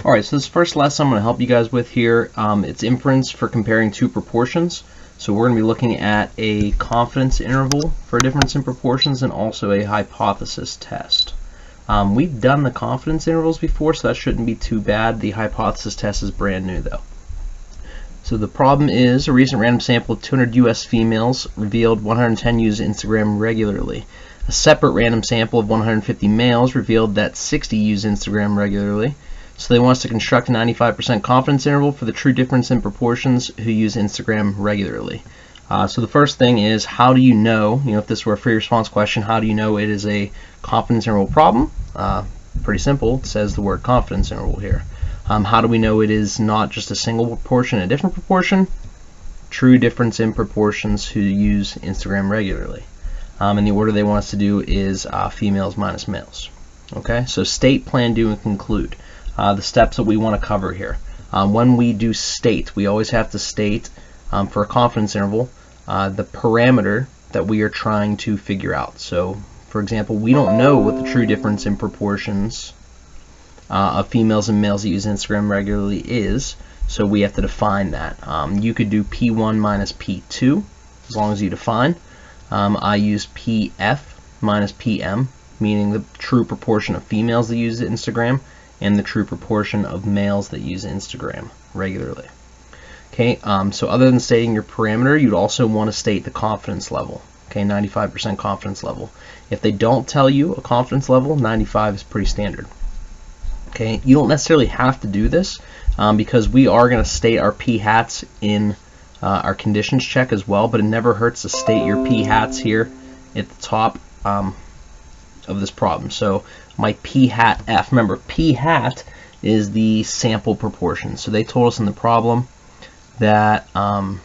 Alright, so this first lesson I'm going to help you guys with here, it's inference for comparing two proportions. So we're going to be looking at a confidence interval for a difference in proportions and also a hypothesis test. We've done the confidence intervals before, so that shouldn't be too bad. The hypothesis test is brand new though. So the problem is a recent random sample of 200 US females revealed 110 use Instagram regularly. A separate random sample of 150 males revealed that 60 use Instagram regularly. So they want us to construct a 95% confidence interval for the true difference in proportions who use Instagram regularly. So the first thing is, how do you know, if this were a free response question, how do you know it is a confidence interval problem? Pretty simple. It says the word confidence interval here. How do we know it is not just a single proportion, a different proportion? True difference in proportions who use Instagram regularly. And the order they want us to do is females minus males. Okay, so state, plan, do, and conclude. The steps that we want to cover here. When we do state, we always have to state for a confidence interval the parameter that we are trying to figure out. So, for example, we don't know what the true difference in proportions of females and males that use Instagram regularly is, so we have to define that. You could do P1 minus P2 as long as you define. I use PF minus PM, meaning the true proportion of females that use Instagram and the true proportion of males that use Instagram regularly. Okay, so other than stating your parameter, you'd also want to state the confidence level. Okay, 95% confidence level. If they don't tell you a confidence level, 95 is pretty standard. Okay, you don't necessarily have to do this because we are going to state our p-hats in our conditions check as well, but it never hurts to state your p-hats here at the top of this problem. So my p-hat F, remember p-hat is the sample proportion. So they told us in the problem that out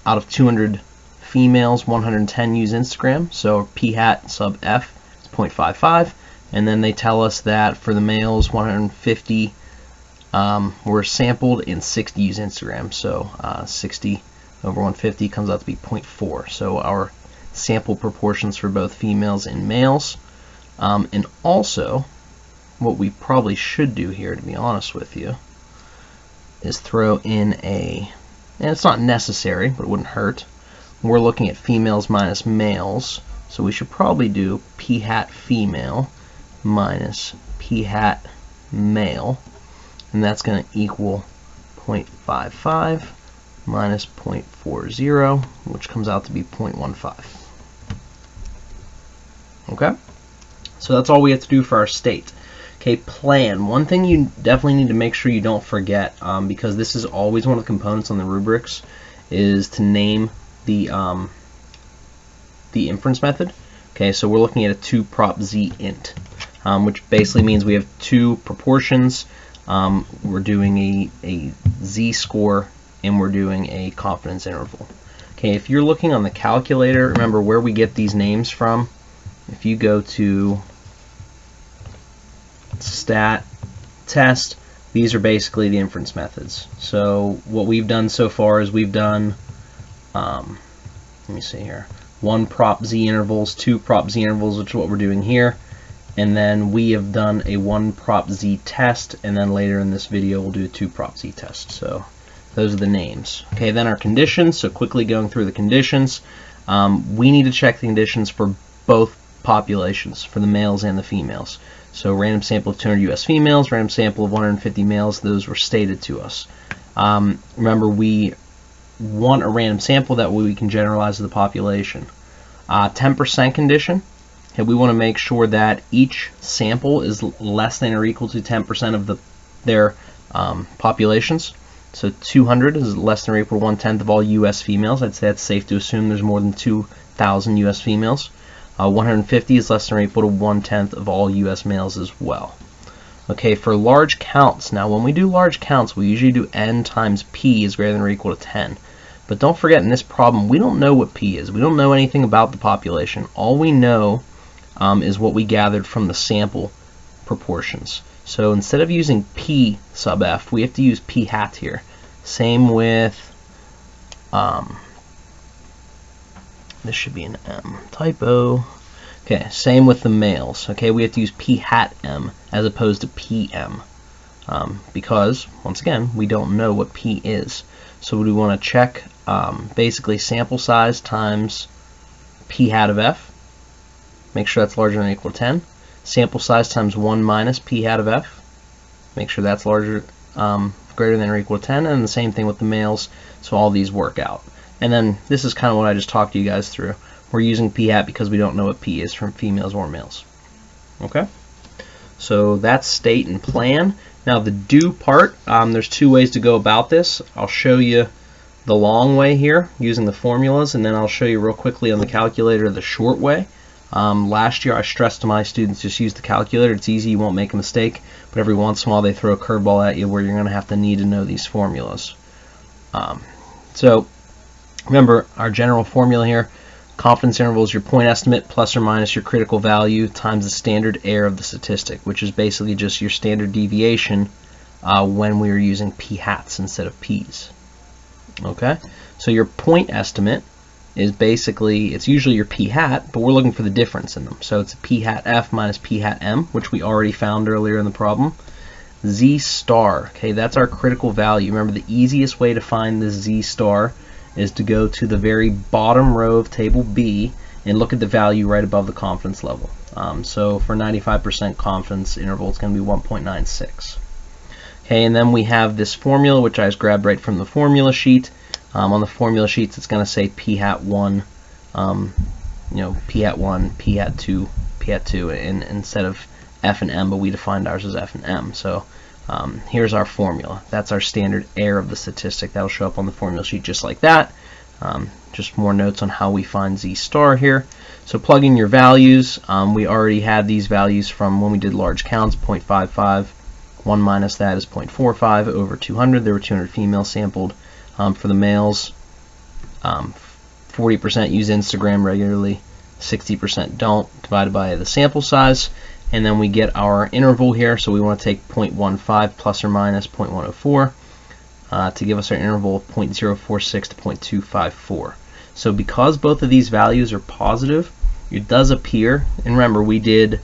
of 200 females, 110 use Instagram, so p-hat sub F is 0.55, and then they tell us that for the males, 150 were sampled and 60 use Instagram, so 60 over 150 comes out to be 0.4. So our sample proportions for both females and males. And also, what we probably should do here, to be honest with you, is throw in and it's not necessary, but it wouldn't hurt. We're looking at females minus males, so we should probably do p-hat female minus p-hat male, and that's going to equal 0.55 minus 0.40, which comes out to be 0.15. Okay? So that's all we have to do for our state. Okay, plan. One thing you definitely need to make sure you don't forget, because this is always one of the components on the rubrics, is to name the inference method. Okay, so we're looking at a 2 prop z int, which basically means we have two proportions. We're doing a z-score, and we're doing a confidence interval. Okay, if you're looking on the calculator, remember where we get these names from. If you go to stat test, these are basically the inference methods. So what we've done so far is we've done let me see here, 1 prop z intervals, 2 prop z intervals, which is what we're doing here, and then we have done a 1 prop z test, and then later in this video we'll do a 2 prop z test. So those are the names. Okay, then our conditions. So quickly going through the conditions, we need to check the conditions for both populations, for the males and the females. So random sample of 200 US females, random sample of 150 males, those were stated to us. Remember, we want a random sample, that way we can generalize the population. 10% condition, okay, we want to make sure that each sample is less than or equal to 10% of their populations. So 200 is less than or equal to 1/10 of all US females. I'd say that's safe to assume there's more than 2,000 US females. 150 is less than or equal to 1/10 of all US males as well. Okay, for large counts, now when we do large counts, we usually do n times p is greater than or equal to 10. But don't forget, in this problem, we don't know what p is. We don't know anything about the population. All we know is what we gathered from the sample proportions. So instead of using p sub f, we have to use p hat here. Same with this should be an M. Typo. Okay, same with the males. Okay, we have to use p hat m as opposed to pm. because, once again, we don't know what P is. So we want to check basically sample size times P hat of F. Make sure that's larger than or equal to 10. Sample size times 1 minus P hat of F. Make sure that's larger, greater than or equal to 10. And the same thing with the males, so all these work out. And then this is kind of what I just talked to you guys through. We're using P hat because we don't know what P is from females or males. Okay? So that's state and plan. Now the do part, there's two ways to go about this. I'll show you the long way here using the formulas, and then I'll show you real quickly on the calculator the short way. Last year I stressed to my students, just use the calculator. It's easy, you won't make a mistake, but every once in a while they throw a curveball at you where you're going to have to need to know these formulas. So remember our general formula here. Confidence interval is your point estimate plus or minus your critical value times the standard error of the statistic, which is basically just your standard deviation when we are using P hats instead of P's. Okay, so your point estimate is basically, it's usually your P hat, but we're looking for the difference in them. So it's P hat F minus P hat M, which we already found earlier in the problem. Z star, okay, that's our critical value. Remember, the easiest way to find this Z star is to go to the very bottom row of table B and look at the value right above the confidence level. So for 95% confidence interval, it's going to be 1.96. Okay, and then we have this formula, which I just grabbed right from the formula sheet. On the formula sheets, it's going to say P hat 1, P hat 1, P hat 2, P hat 2, and instead of F and M, but we defined ours as F and M. So here's our formula. That's our standard error of the statistic. That'll show up on the formula sheet just like that. Just more notes on how we find Z star here. So plug in your values. We already had these values from when we did large counts, 0.55. 1 minus that is 0.45 over 200. There were 200 females sampled. For the males, 40% use Instagram regularly, 60% don't, divided by the sample size. And then we get our interval here, so we want to take 0.15 plus or minus 0.104 to give us our interval of 0.046 to 0.254. So because both of these values are positive, it does appear, and remember we did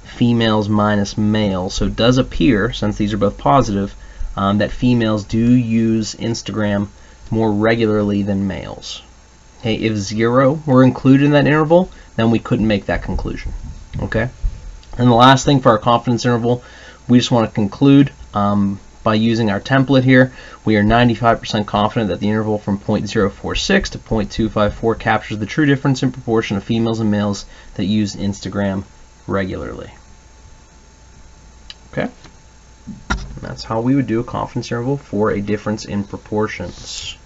females minus males, so it does appear, since these are both positive, that females do use Instagram more regularly than males. Okay, if 0 were included in that interval, then we couldn't make that conclusion. Okay? And the last thing for our confidence interval, we just want to conclude by using our template here. We are 95% confident that the interval from 0.046 to 0.254 captures the true difference in proportion of females and males that use Instagram regularly. Okay? And that's how we would do a confidence interval for a difference in proportions.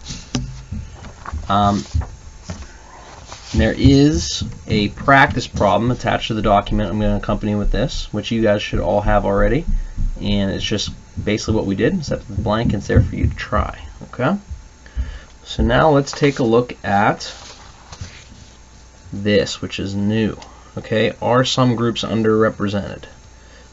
There is a practice problem attached to the document I'm going to accompany with this, which you guys should all have already, and it's just basically what we did, except the blank, it's there for you to try. Okay? So now let's take a look at this, which is new. Okay, are some groups underrepresented?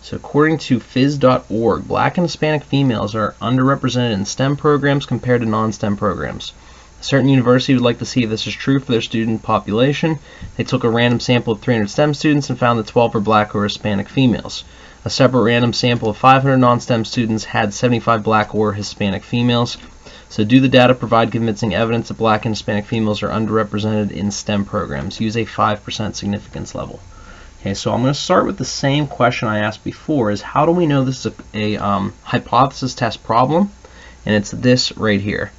So according to phys.org, Black and Hispanic females are underrepresented in STEM programs compared to non-STEM programs. A certain university would like to see if this is true for their student population. They took a random sample of 300 STEM students and found that 12 were Black or Hispanic females. A separate random sample of 500 non-STEM students had 75 Black or Hispanic females. So do the data provide convincing evidence that Black and Hispanic females are underrepresented in STEM programs? Use a 5% significance level. Okay, so I'm going to start with the same question I asked before, is how do we know this is a hypothesis test problem? And it's this right here.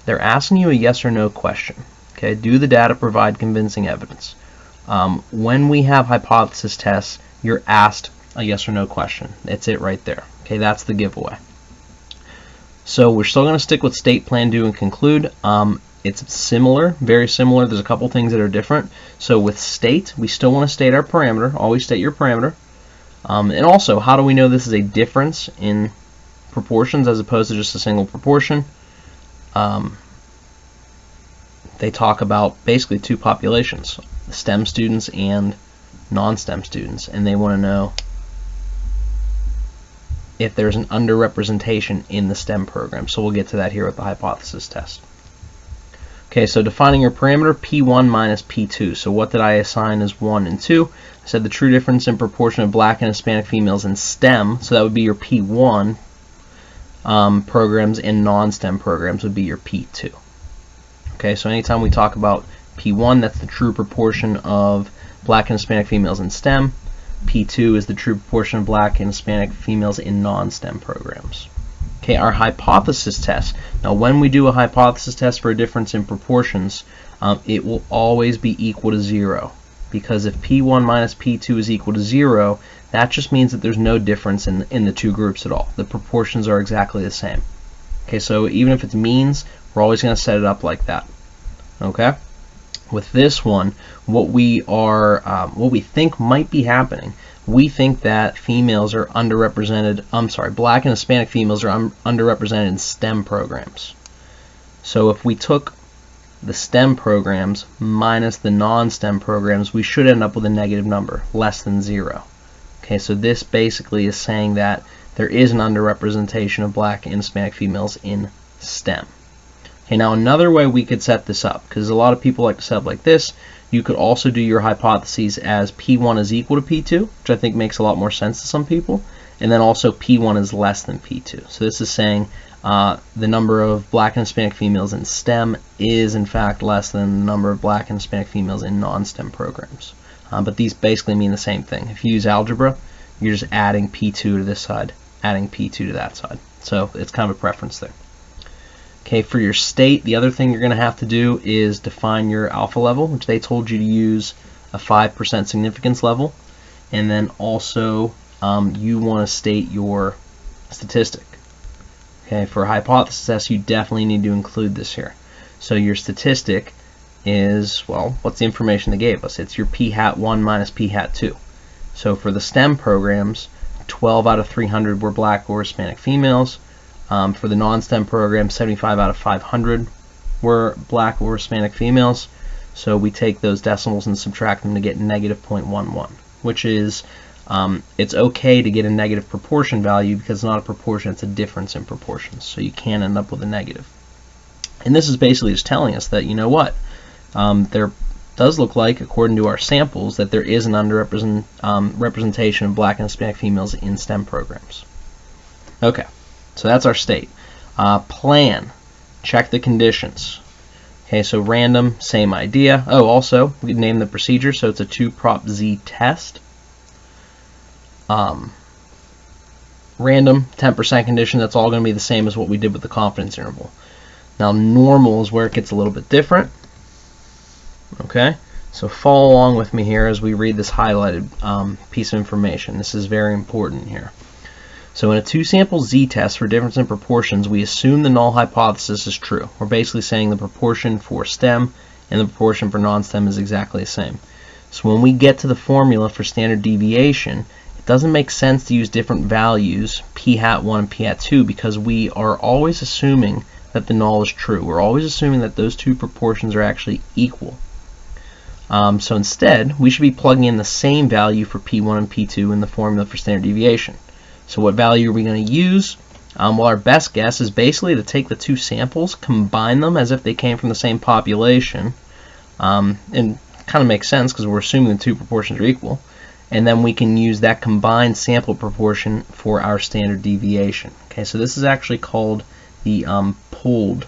They're asking you a yes or no question. Okay, do the data provide convincing evidence? When we have hypothesis tests, you're asked a yes or no question. That's it right there. Okay, that's the giveaway. So we're still going to stick with state, plan, do, and conclude. It's similar, very similar. There's a couple things that are different. So with state, we still want to state our parameter. Always state your parameter. And also, how do we know this is a difference in proportions as opposed to just a single proportion? They talk about basically two populations, STEM students and non-STEM students, and they want to know if there's an underrepresentation in the STEM program. So we'll get to that here with the hypothesis test. Okay, so defining your parameter, P1 minus P2. So what did I assign as 1 and 2? I said the true difference in proportion of black and Hispanic females in STEM, so that would be your P1 programs, and non-STEM programs would be your P2. Okay, so anytime we talk about P1, that's the true proportion of black and Hispanic females in STEM. P2 is the true proportion of black and Hispanic females in non-STEM programs. Okay, our hypothesis test. Now, when we do a hypothesis test for a difference in proportions, it will always be equal to 0. Because if P1 minus P2 is equal to 0, that just means that there's no difference in the two groups at all. The proportions are exactly the same. Okay, so even if it's means, we're always going to set it up like that. Okay? With this one, what we think might be happening, we think that females are underrepresented, black and Hispanic females are underrepresented in STEM programs. So if we took the STEM programs minus the non-STEM programs, we should end up with a negative number, less than 0. Okay, so this basically is saying that there is an underrepresentation of black and Hispanic females in STEM. Okay, now another way we could set this up, because a lot of people like to set up like this, you could also do your hypotheses as P1 is equal to P2, which I think makes a lot more sense to some people, and then also P1 is less than P2. So this is saying the number of black and Hispanic females in STEM is in fact less than the number of black and Hispanic females in non-STEM programs. But these basically mean the same thing. If you use algebra, you're just adding P2 to this side, adding P2 to that side. So it's kind of a preference there. Okay, for your state, the other thing you're going to have to do is define your alpha level, which they told you to use a 5% significance level. And then also you want to state your statistic. Okay, for a hypothesis test, you definitely need to include this here. So your statistic is, well, what's the information they gave us? It's your P hat 1 minus P hat 2. So for the STEM programs, 12 out of 300 were black or Hispanic females. For the non-STEM program, 75 out of 500 were black or Hispanic females. So we take those decimals and subtract them to get negative 0.11, which is, it's okay to get a negative proportion value because it's not a proportion, it's a difference in proportions. So you can end up with a negative. And this is basically just telling us that, you know what, there does look like, according to our samples, that there is an representation of black and Hispanic females in STEM programs. Okay. So that's our state. Plan. Check the conditions. Okay, so random, same idea. Oh, also, we name the procedure, so it's a 2-prop Z test. Random, 10% condition, that's all going to be the same as what we did with the confidence interval. Now, normal is where it gets a little bit different. Okay, so follow along with me here as we read this highlighted piece of information. This is very important here. So in a 2-sample Z-test for difference in proportions, we assume the null hypothesis is true. We're basically saying the proportion for STEM and the proportion for non-STEM is exactly the same. So when we get to the formula for standard deviation, it doesn't make sense to use different values, P hat 1 and P hat 2, because we are always assuming that the null is true. We're always assuming that those two proportions are actually equal. So instead, we should be plugging in the same value for P1 and P2 in the formula for standard deviation. So what value are we going to use? Well, our best guess is basically to take the two samples, combine them as if they came from the same population, and kind of makes sense because we're assuming the two proportions are equal, and then we can use that combined sample proportion for our standard deviation. Okay, so this is actually called the pooled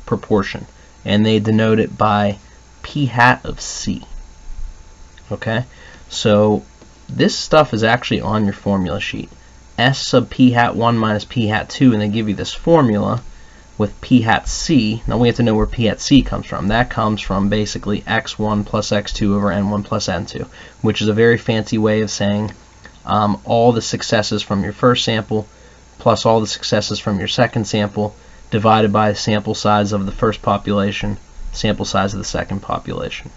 proportion, and they denote it by P hat of C. Okay, so this stuff is actually on your formula sheet. S sub P hat 1 minus P hat 2, and they give you this formula with P hat C. Now we have to know where P hat C comes from. That comes from basically x1 plus x2 over n1 plus n2, which is a very fancy way of saying all the successes from your first sample plus all the successes from your second sample divided by the sample size of the first population, sample size of the second population.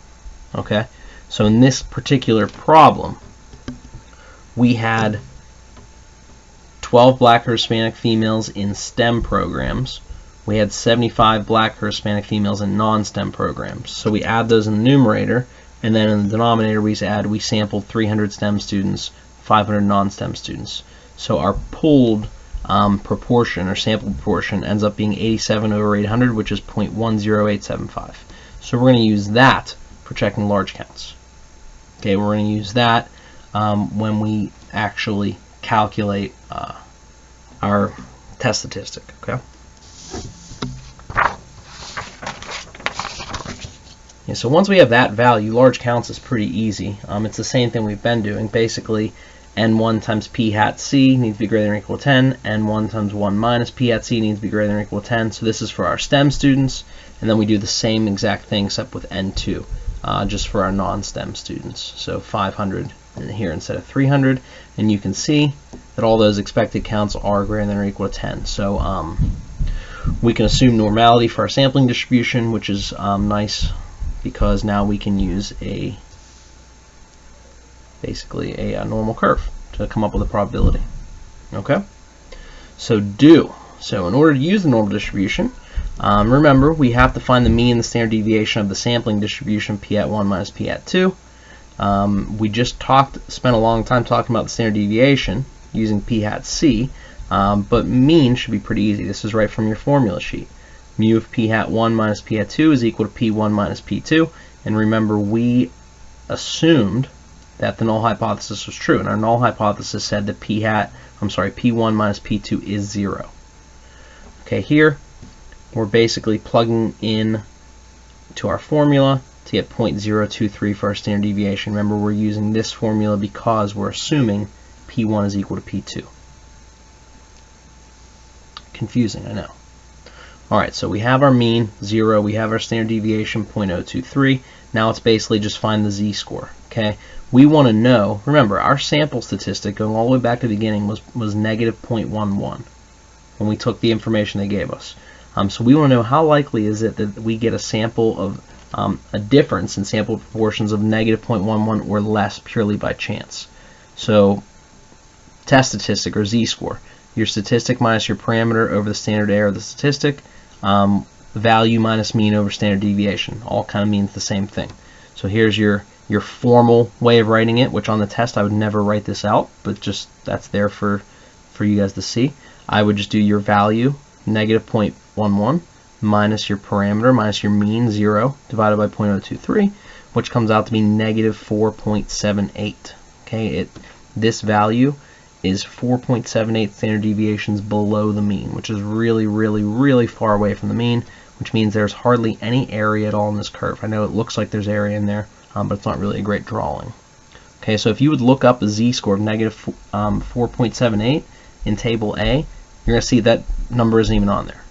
Okay? So in this particular problem, we had 12 black or Hispanic females in STEM programs. We had 75 black or Hispanic females in non-STEM programs. So we add those in the numerator, and then in the denominator we sampled 300 STEM students, 500 non-STEM students. So our pooled proportion or sample proportion ends up being 87 over 800, which is 0.10875. So we're going to use that for checking large counts. Okay, we're going to use that when we actually calculate our test statistic. Okay. Yeah, so once we have that value, large counts is pretty easy. It's the same thing we've been doing. Basically, n1 times p hat c needs to be greater than or equal to 10. n1 times 1 minus p hat c needs to be greater than or equal to 10. So this is for our STEM students, and then we do the same exact thing except with n2, just for our non-STEM students. So 500 here instead of 300, and you can see that all those expected counts are greater than or equal to 10. So we can assume normality for our sampling distribution, which is nice because now we can use basically a normal curve to come up with a probability. Okay, so in order to use the normal distribution, remember we have to find the mean and the standard deviation of the sampling distribution p hat 1 minus p hat 2. We just spent a long time talking about the standard deviation using p hat c, but mean should be pretty easy. This is right from your formula sheet. Mu of p hat 1 minus p hat 2 is equal to p1 minus p2, and remember we assumed that the null hypothesis was true, and our null hypothesis said that p1 minus p2 is 0. Okay, here we're basically plugging in to our formula to get 0.023 for our standard deviation. Remember, we're using this formula because we're assuming p1 is equal to p2. Confusing, I know. Alright, so we have our mean, 0, we have our standard deviation, 0.023. Now it's basically just find the z-score. Okay, we want to know, remember, our sample statistic going all the way back to the beginning was negative 0.11 when we took the information they gave us. So we want to know how likely is it that we get a sample of a difference in sample proportions of negative 0.11 or less purely by chance. So test statistic or z-score, your statistic minus your parameter over the standard error of the statistic, value minus mean over standard deviation, all kind of means the same thing. So here's your formal way of writing it, which on the test I would never write this out, but just that's there for you guys to see. I would just do your value, negative 0.11, minus your parameter, minus your mean, 0, divided by 0.023, which comes out to be negative 4.78. Okay, this value is 4.78 standard deviations below the mean, which is really, really, really far away from the mean, which means there's hardly any area at all in this curve. I know it looks like there's area in there, but it's not really a great drawing. Okay, so if you would look up a z-score of negative 4.78 in table A, you're going to see that number isn't even on there.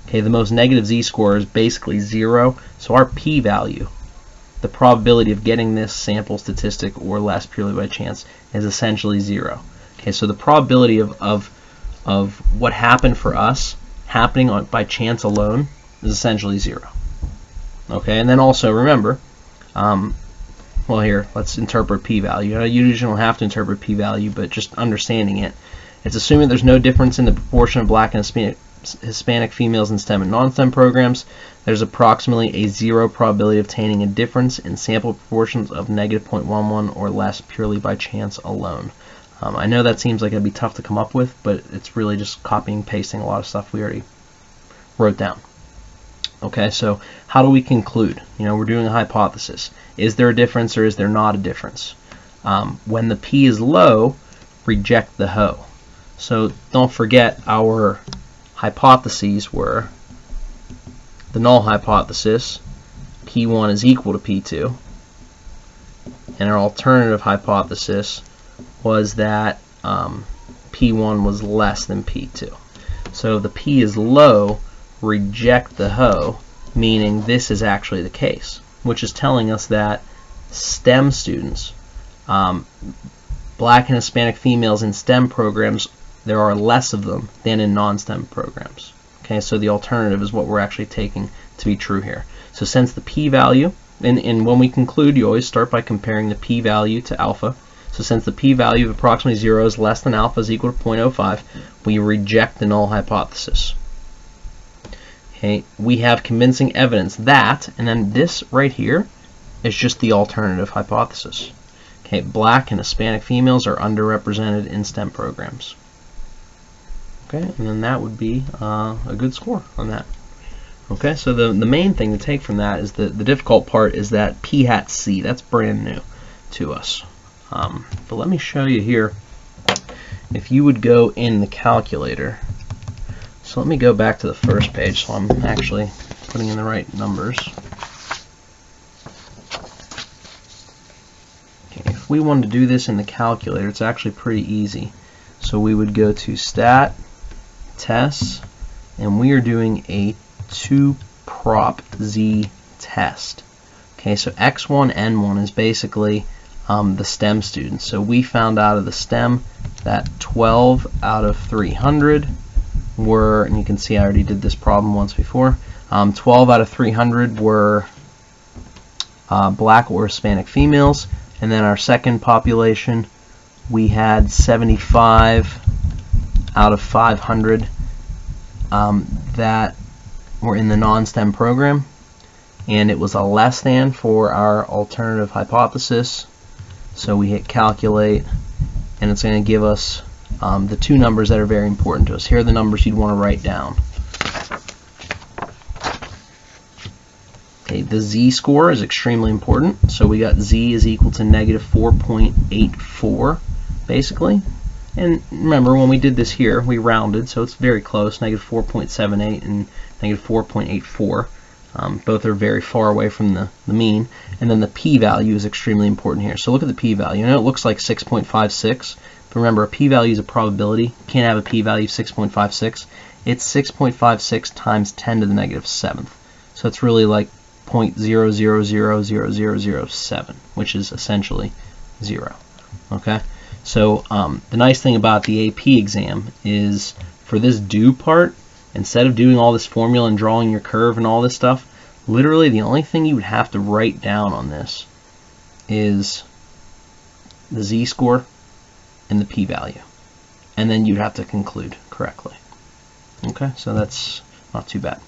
Okay, the most negative z-score is basically 0, so our p-value, the probability of getting this sample statistic or less purely by chance, is essentially 0. Okay, so the probability of what happened for us happening by chance alone is essentially 0. Okay, and then also remember, well here, let's interpret p-value. You usually don't have to interpret p-value, but just understanding it, it's assuming there's no difference in the proportion of black and Hispanic females in STEM and non-STEM programs. There's approximately a 0 probability of obtaining a difference in sample proportions of negative 0.11 or less purely by chance alone. I know that seems like it'd be tough to come up with, but it's really just copying and pasting a lot of stuff we already wrote down. Okay, so how do we conclude? We're doing a hypothesis. Is there a difference or is there not a difference? When the p is low, reject the ho. So don't forget our hypotheses were the null hypothesis, p1 is equal to p2, and our alternative hypothesis was that p1 was less than p2. So if the p is low, reject the ho, meaning this is actually the case, which is telling us that STEM students, black and Hispanic females in STEM programs, there are less of them than in non-STEM programs. Okay, so the alternative is what we're actually taking to be true here. So since the p-value, and when we conclude, you always start by comparing the p-value to alpha. So since the p-value of approximately 0 is less than alpha is equal to 0.05, we reject the null hypothesis. Okay, we have convincing evidence that, and then this right here is just the alternative hypothesis. Okay, black and Hispanic females are underrepresented in STEM programs. Okay, and then that would be a good score on that. Okay, so the main thing to take from that is the difficult part is that p hat c. That's brand new to us. But let me show you here. If you would go in the calculator, so let me go back to the first page so I'm actually putting in the right numbers. Okay, if we wanted to do this in the calculator, it's actually pretty easy. So we would go to Stat, Tests, and we are doing a 2-prop Z test. Okay, so X1, N1 is basically the STEM students. So we found out of the STEM that 12 out of 300 were, and you can see I already did this problem once before, 12 out of 300 were black or Hispanic females, and then our second population we had 75 out of 500 that were in the non-STEM program, and it was a less than for our alternative hypothesis. So we hit calculate, and it's going to give us the two numbers that are very important to us. Here are the numbers you'd want to write down. Okay, the z-score is extremely important, so we got z is equal to negative 4.84 basically. And remember, when we did this here, we rounded, so it's very close, negative 4.78 and negative 4.84. Both are very far away from the mean. And then the p-value is extremely important here. So look at the p-value. I know it looks like 6.56, but remember, a p-value is a probability. You can't have a p-value of 6.56. It's 6.56 times 10 to the negative 7th. So it's really like 0.0000007, which is essentially 0. Okay? So the nice thing about the AP exam is for this do part, instead of doing all this formula and drawing your curve and all this stuff, literally the only thing you would have to write down on this is the z-score and the p-value. And then you'd have to conclude correctly. Okay, so that's not too bad.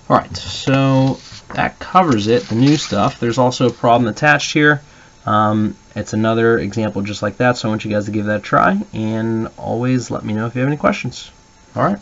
Alright, so that covers it, the new stuff. There's also a problem attached here. It's another example just like that, so I want you guys to give that a try, and always let me know if you have any questions. Alright.